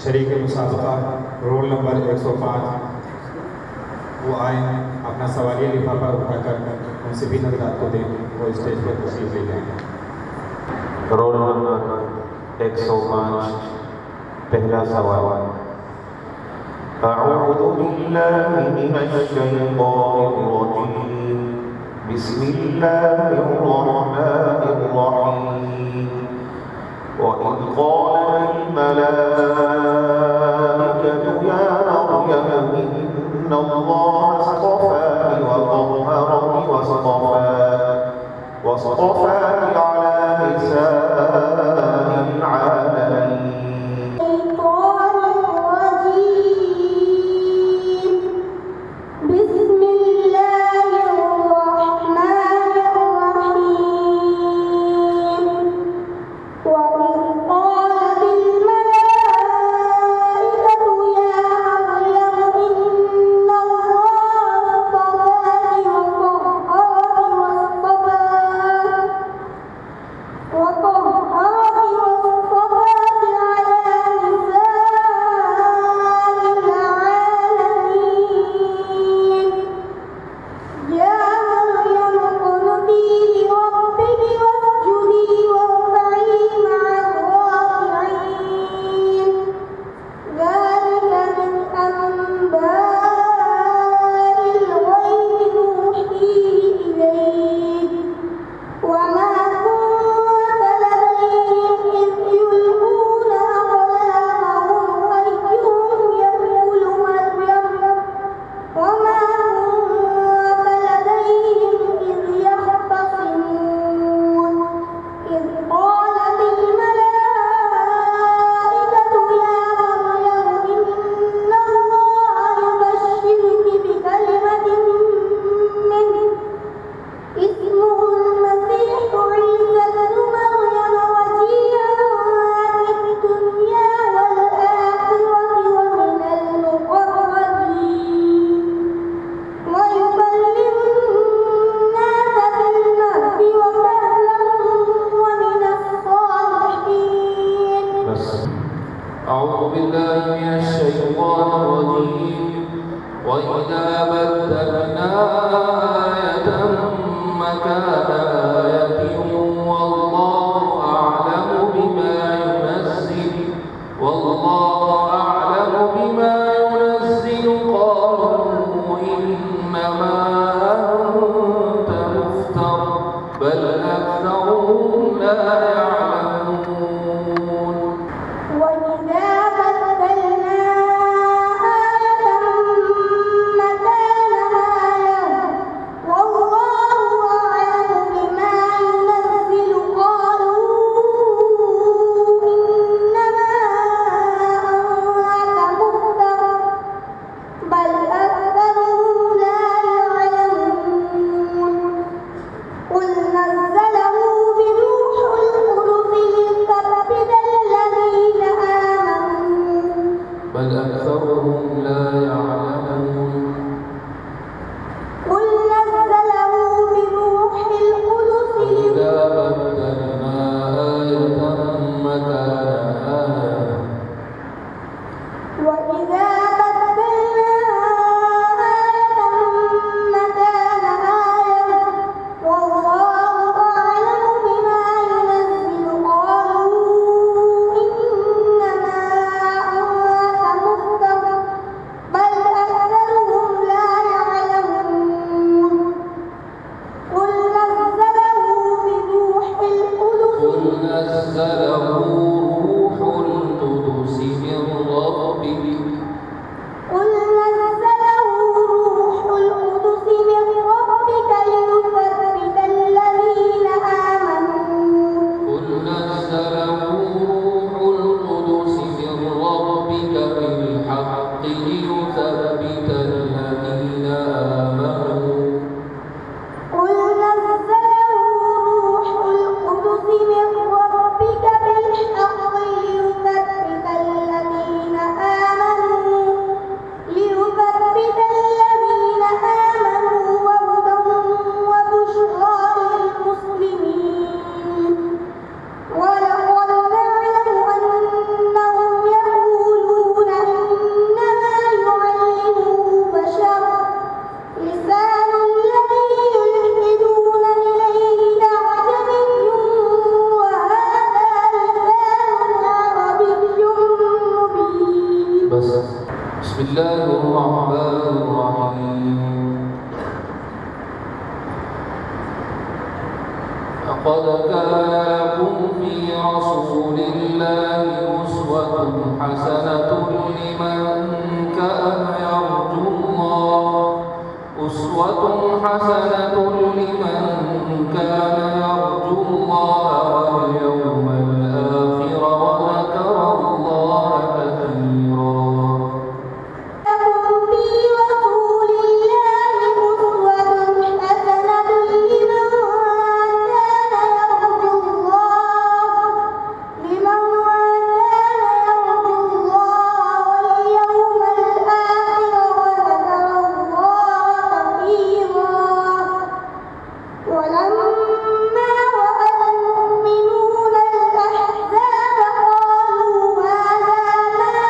शरीक मुसाबका roll number 105 वो आए अपना सवालिया लिफाफा उठाकर उनसे भी नजरात को दें, वो स्टेज पर तशरीफ ले जाएं। रोल नंबर 105 पहला सवाल। अऊज़ु बिल्लाहि मिनश्शैतानिर रजीम। बिस्मिल्लाहिर रहमानिर रहीम। वइज़ क़ालत मलाइकतु या मर्यम इन्नल्लाहा अस्तफ़ाकी वस्तफ़ाकी अला निसाइल आलमीन। أعوذ بالله من الشيطان الرجيم وإذا بدلنا آية مكان آية والله أعلم بما ينزل قالوا إنما أنت مفتر بل أكثرهم لا يعلمون. وإذا بدلنا آية مكان آية والله أعلم بما ينزل قالوا إنما أنت مفتر بل أكثرهم لا يعلمون. قل نزله بروح القدس لقد كان لكم في رسول الله حسنة لمن كان يرجو الله واليوم الآخر وذكر الله كثيرا. لكم في رسول الله أسوة حسنة لمن كان يرجو الله واليوم الآخر وذكر الله كثيرا. ولما رأى المؤمنون الأحزاب قالوا هذا ما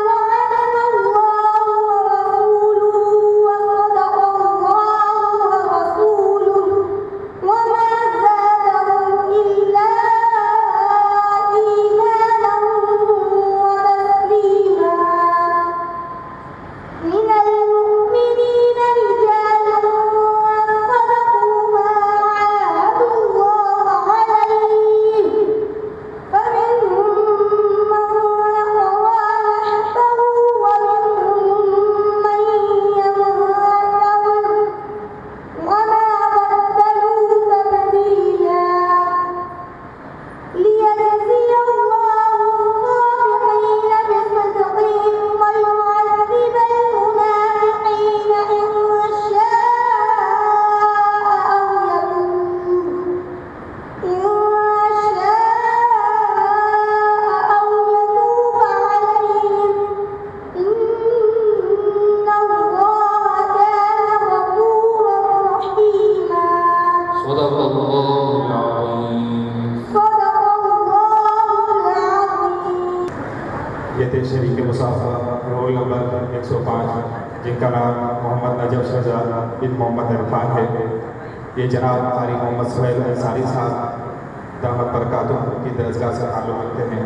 وعدنا الله ورسوله وصدق الله ورسوله وما زادهم إلا إيمانا وتسليما. من المؤمنين رجال صدقوا ما عاهدوا الله عليه فمنهم من قضى نحبه ومنهم من ينتظر وما بدلوا تبديلا. ليجزي الله الصادقين بصدقهم ويعذب المنافقين إن شاء أو يتوب عليهم إن الله كان غفورا رحيما. صدق الله العظيم. صدق الله العظيم. ये थे शरीक मुसाफा रोल नंबर 105 जिनका नाम मोहम्मद नजफ शहजाद बिन मोहम्मद इरफान है। ये जनाब कारी मोहम्मद सुहैल अंसारी साहब दामद बरकातुहू की दरजगाह से ताल्लुक़ रखते हैं।